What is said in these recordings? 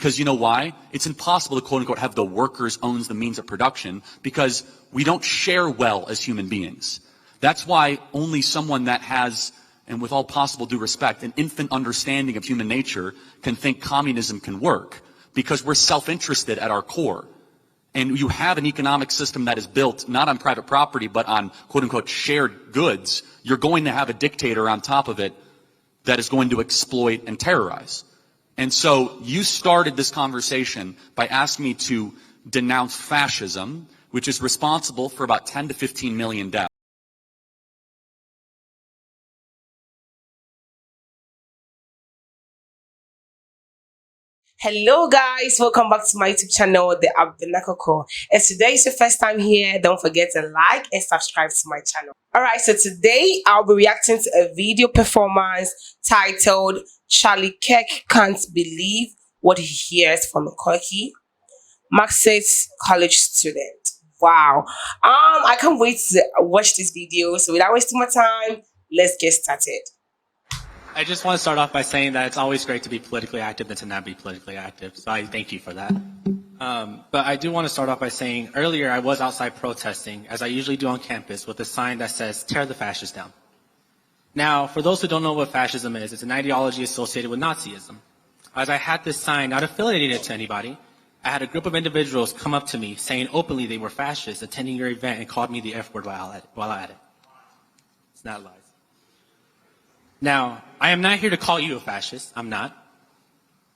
Because you know why? It's impossible to quote unquote have the workers owns the means of production because we don't share well as human beings. That's why only someone that has, and with all possible due respect, an infant understanding of human nature can think communism can work, because we're self-interested at our core. And you have an economic system that is built not on private property but on quote unquote shared goods, you're going to have a dictator on top of it that is going to exploit and terrorize. And so you started this conversation by asking me to denounce fascism, which is responsible for about 10 to 15 million deaths. Hello guys, welcome back to my YouTube channel, The Abinakoko. If today is your first time here, don't forget to like and subscribe to my channel. Alright, so today I'll be reacting to a video performance titled Charlie Kirk Can't Believe What He Hears from a Quirky Marxist college student. Wow. I can't wait to watch this video. So without wasting my time, let's get started. I just want to start off by saying that it's always great to be politically active than to not be politically active. So I thank you for that. But I do want to start off by saying earlier I was outside protesting, as I usually do on campus, with a sign that says, "Tear the fascists down." Now, for those who don't know what fascism is, it's an ideology associated with Nazism. As I had this sign, not affiliating it to anybody, I had a group of individuals come up to me saying openly they were fascists attending your event and called me the F word while at it. It's not lies. Now, I am not here to call you a fascist. I'm not.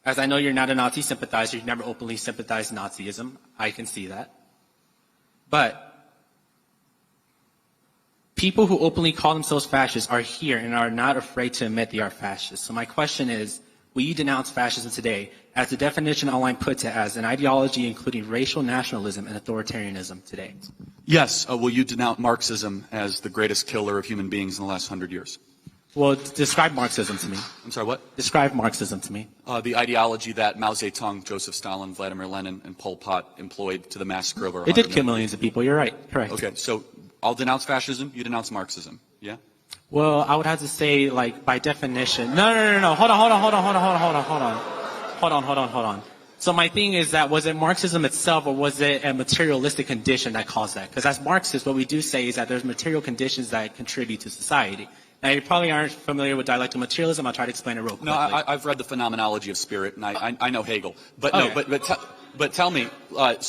As I know you're not a Nazi sympathizer. You've never openly sympathized Nazism. I can see that. But people who openly call themselves fascists are here and are not afraid to admit they are fascists. So my question is, will you denounce fascism today, as the definition online puts it, as an ideology including racial nationalism and authoritarianism today? Yes. Will you denounce Marxism as the greatest killer of human beings in the last 100 years? Well, describe Marxism to me. I'm sorry, what? Describe Marxism to me. The ideology that Mao Zedong, Joseph Stalin, Vladimir Lenin, and Pol Pot employed to the massacre over 100 It did kill millions of people. You're right. Correct. Okay, so I'll denounce fascism, you denounce Marxism, yeah? Well, I would have to say, like, by definition. No. Hold on. So my thing is that, was it Marxism itself, or was it a materialistic condition that caused that? Because as Marxists, what we do say is that there's material conditions that contribute to society. Now, you probably aren't familiar with dialectical materialism. I'll try to explain it real quickly. No, I've read the phenomenology of spirit, and I know Hegel. But okay. No, but tell me, but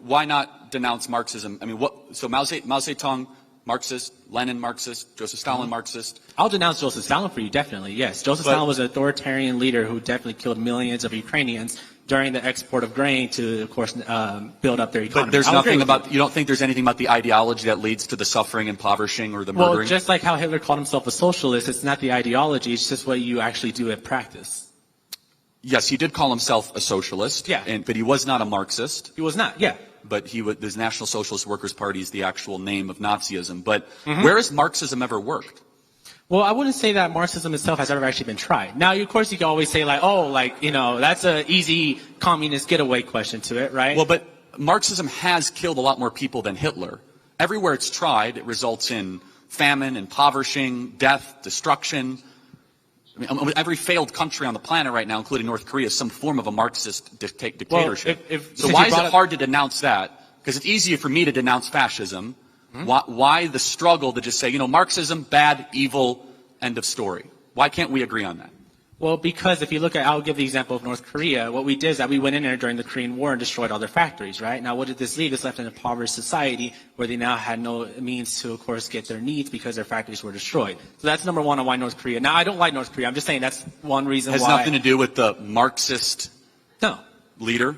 why not denounce Marxism? I mean, so Mao Zedong, Marxist, Lenin, Marxist, Joseph Stalin, Marxist? I'll denounce Joseph Stalin for you, definitely, yes. Joseph Stalin was an authoritarian leader who definitely killed millions of Ukrainians during the export of grain to, of course, build up their economy. But there's nothing about, you don't think there's anything about the ideology that leads to the suffering, impoverishing, or the murdering? Well, just like how Hitler called himself a socialist, it's not the ideology, it's just what you actually do in practice. Yes, he did call himself a socialist. Yeah. But he was not a Marxist. He was not, yeah. But the National Socialist Workers' Party is the actual name of Nazism. But where has Marxism ever worked? Well, I wouldn't say that Marxism itself has ever actually been tried. Now, of course, you can always say, like, oh, like, you know, that's an easy communist getaway question to it, right? Well, but Marxism has killed a lot more people than Hitler. Everywhere it's tried, it results in famine, impoverishing, death, destruction. I mean, every failed country on the planet right now, including North Korea, is some form of a Marxist dictatorship. Well, so why is it hard to denounce that? Because it's easier for me to denounce fascism. Why the struggle to just say, you know, Marxism, bad, evil, end of story? Why can't we agree on that? Well, because if you look at, I'll give the example of North Korea. What we did is that we went in there during the Korean War and destroyed all their factories, right? Now, what did this leave? This left an impoverished society where they now had no means to, of course, get their needs because their factories were destroyed. So that's number one on why North Korea. Now, I don't like North Korea. I'm just saying that's one reason why. Has nothing to do with the Marxist leader?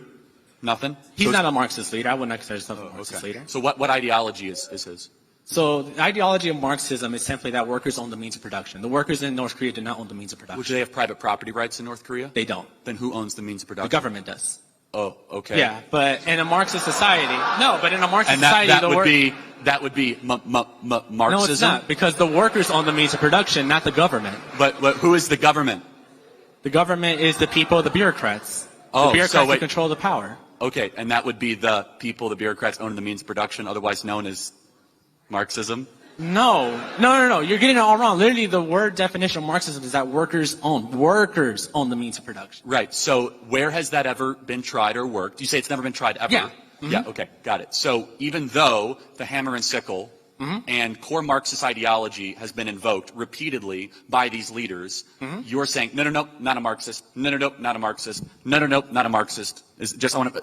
Nothing? He's not a Marxist leader. I wouldn't consider himself a Marxist leader. So what ideology is his? So the ideology of Marxism is simply that workers own the means of production. The workers in North Korea do not own the means of production. Do they have private property rights in North Korea? They don't. Then who owns the means of production? The government does. Oh, okay. Yeah, but in a Marxist society, that would be Marxism? No, it's not, because the workers own the means of production, not the government. But who is the government? The government is the people, the bureaucrats. The bureaucrats who control the power. Okay, and that would be the people, the bureaucrats owning the means of production, otherwise known as Marxism? No. You're getting it all wrong. Literally, the word definition of Marxism is that workers own the means of production. Right. So where has that ever been tried or worked? You say it's never been tried ever? Yeah. Yeah, okay, got it. So even though the hammer and sickle and core Marxist ideology has been invoked repeatedly by these leaders, you're saying, no, not a Marxist. No, not a Marxist. No, not a Marxist.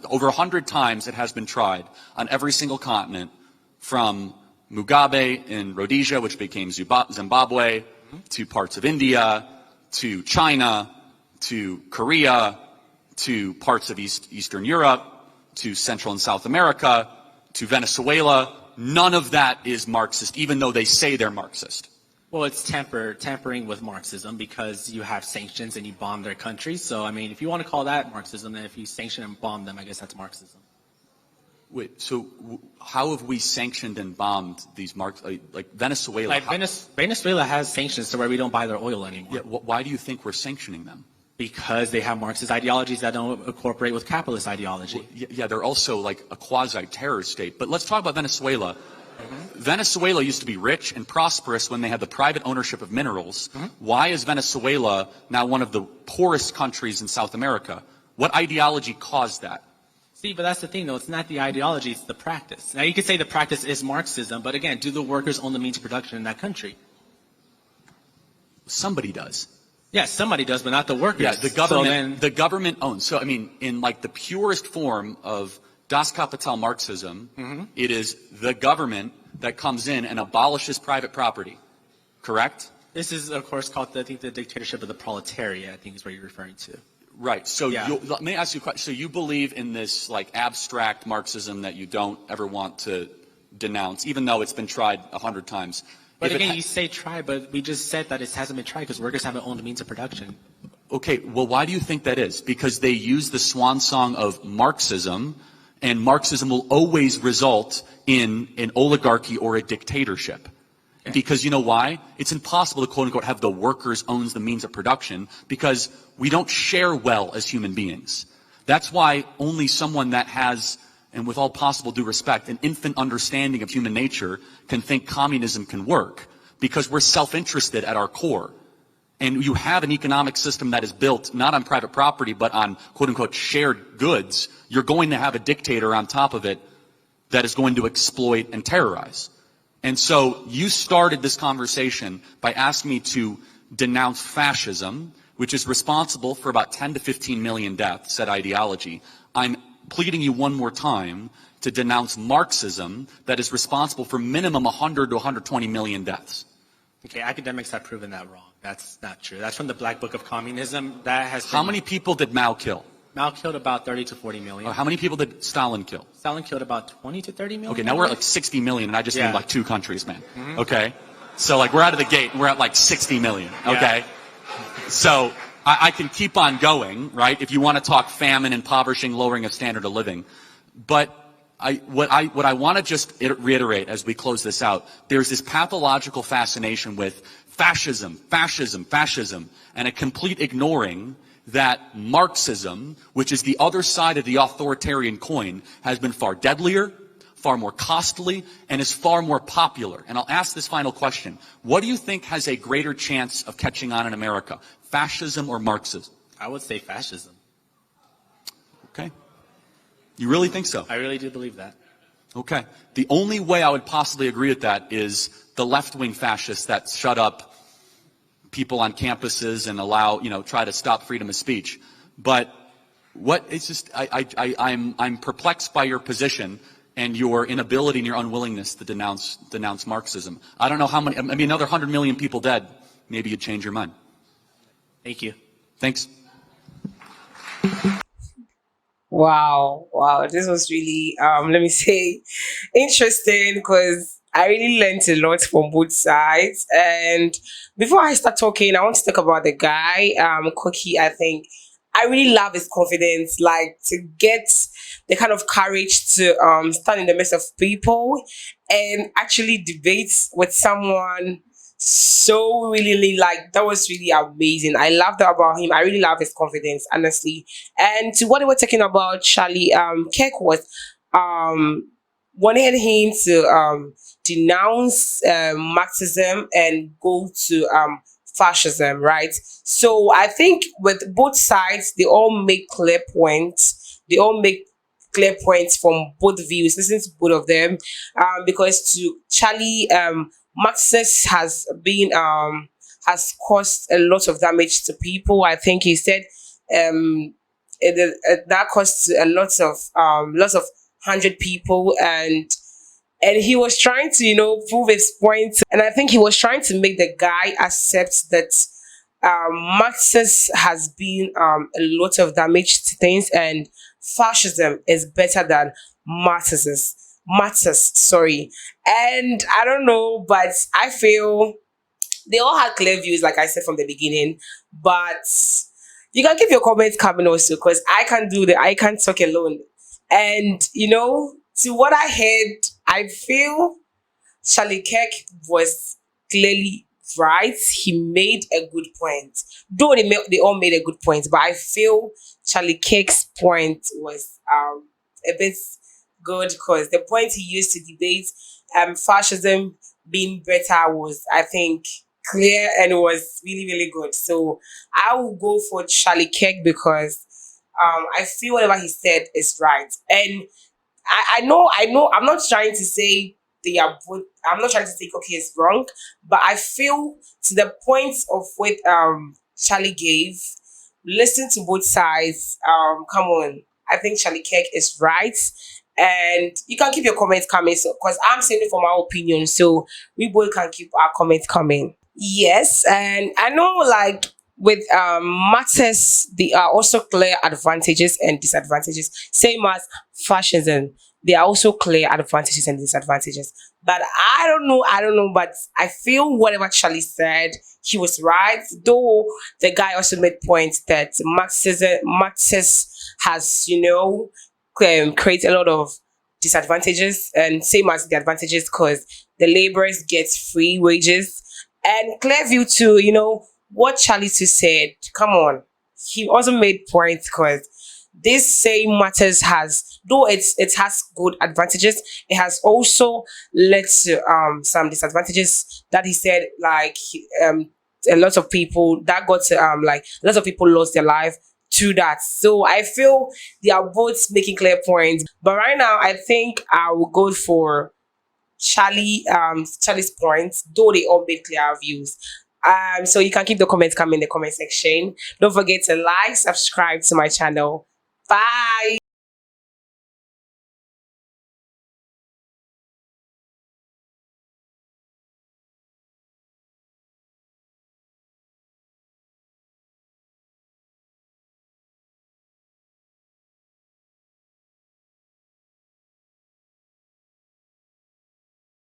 Over 100 times it has been tried on every single continent, from Mugabe in Rhodesia, which became Zimbabwe, to parts of India, to China, to Korea, to parts of Eastern Europe, to Central and South America, to Venezuela. None of that is Marxist, even though they say they're Marxist. Well, it's tampering with Marxism, because you have sanctions and you bomb their countries. So, I mean, if you want to call that Marxism, then if you sanction and bomb them, I guess that's Marxism. Wait, so how have we sanctioned and bombed these like Venezuela? Like Venezuela has sanctions to where we don't buy their oil anymore. Yeah, why do you think we're sanctioning them? Because they have Marxist ideologies that don't incorporate with capitalist ideology. Well, yeah, they're also like a quasi-terror state. But let's talk about Venezuela. Venezuela used to be rich and prosperous when they had the private ownership of minerals. Why is Venezuela now one of the poorest countries in South America? What ideology caused that? See, but that's the thing, though. It's not the ideology, it's the practice. Now, you could say the practice is Marxism, but again, do the workers own the means of production in that country? Somebody does. Yes, somebody does, but not the workers. Yeah, the government owns. So, I mean, in like the purest form of Das Kapital Marxism, it is the government that comes in and abolishes private property. Correct? This is, of course, called, I think, the dictatorship of the proletariat, I think is what you're referring to. Right. So yeah. Let me ask you a question. So you believe in this like abstract Marxism that you don't ever want to denounce, even though it's been tried 100 times. But again, you say try, but we just said that it hasn't been tried because workers haven't owned the means of production. Okay, well, why do you think that is? Because they use the swan song of Marxism, and Marxism will always result in an oligarchy or a dictatorship. Okay. Because you know why? It's impossible to, quote unquote, have the workers owns the means of production, because we don't share well as human beings. That's why only someone that has, and with all possible due respect, an infant understanding of human nature can think communism can work, because we're self-interested at our core. And you have an economic system that is built not on private property, but on, quote unquote, shared goods. You're going to have a dictator on top of it that is going to exploit and terrorize. And so you started this conversation by asking me to denounce fascism, which is responsible for about 10 to 15 million deaths, said ideology. I'm pleading you one more time to denounce Marxism, that is responsible for minimum 100 to 120 million deaths. Okay, academics have proven that wrong. That's not true. That's from the Black Book of Communism. That has How many people did Mao kill? Mao killed about 30 to 40 million. How many people did Stalin kill? Stalin killed about 20 to 30 million. Okay, now we're at like 60 million, and I just named like 2 countries, man. Okay? So like we're out of the gate, and we're at like 60 million, okay? Yeah. So I can keep on going, right, if you want to talk famine, impoverishing, lowering of standard of living. But what I want to just reiterate as we close this out, there's this pathological fascination with fascism, and a complete ignoring that Marxism, which is the other side of the authoritarian coin, has been far deadlier, far more costly, and is far more popular. And I'll ask this final question. What do you think has a greater chance of catching on in America, fascism or Marxism? I would say fascism. Okay. You really think so? I really do believe that. Okay. The only way I would possibly agree with that is the left-wing fascists that shut up people on campuses and allow, try to stop freedom of speech. But it's just, I'm perplexed by your position and your inability and your unwillingness to denounce Marxism. I don't know how many, another 100 million people dead, maybe you'd change your mind. Thank you. Thanks. Wow, this was really, let me say, interesting, because I really learned a lot from both sides. And before I start talking, I want to talk about the guy, Cookie. I think I really love his confidence, like to get the kind of courage to stand in the midst of people and actually debate with someone so really, like, that was really amazing. I love that about him. I really love his confidence, honestly. And to what they were talking about, Charlie, Kirk was wanted him to denounce Marxism and go to fascism, right? So I think with both sides, they all make clear points. They all make clear points from both views. Listen to both of them, because to Charlie, Marxist has caused a lot of damage to people. I think he said that caused a lots of 100 people, and he was trying to prove his point, and I think he was trying to make the guy accept that Marxist has been a lot of damage to things, and fascism is better than Marxist, sorry. And I don't know, but I feel they all had clear views, like I said from the beginning. But you can keep your comments coming also, because I can't talk alone. And to what I heard, I feel Charlie Kirk was clearly right. He made a good point. Though they all made a good point, but I feel Charlie Kirk's point was a bit good, because the point he used to debate fascism being better was, I think, clear, and it was really, really good. So I will go for Charlie Kirk, because I feel whatever he said is right. And I know, I'm not trying to say they are both, I'm not trying to say okay, it's wrong, but I feel to the point of what Charlie gave, listen to both sides. Come on. I think Charlie Kirk is right. And you can keep your comments coming, so because I'm saying it for my opinion, so we both can keep our comments coming. Yes, and I know, like, with matters, there are also clear advantages and disadvantages. Same as fascism, there are also clear advantages and disadvantages. But I don't know, but I feel whatever Charlie said, he was right. Though the guy also made points that Marxist has, created a lot of disadvantages, and same as the advantages, because the laborers get free wages. And Clearview too, what Charlie too said, come on, he also made points, because this same matters has, though it has good advantages, it has also led to some disadvantages that he said, like a lot of people that got to, like a lot of people lost their life to that. So I feel they are both making clear points, but right now I think I will go for Charlie's points, though they all made clear views. So you can keep the comments coming in the comment section. Don't forget to like, subscribe to my channel. Bye.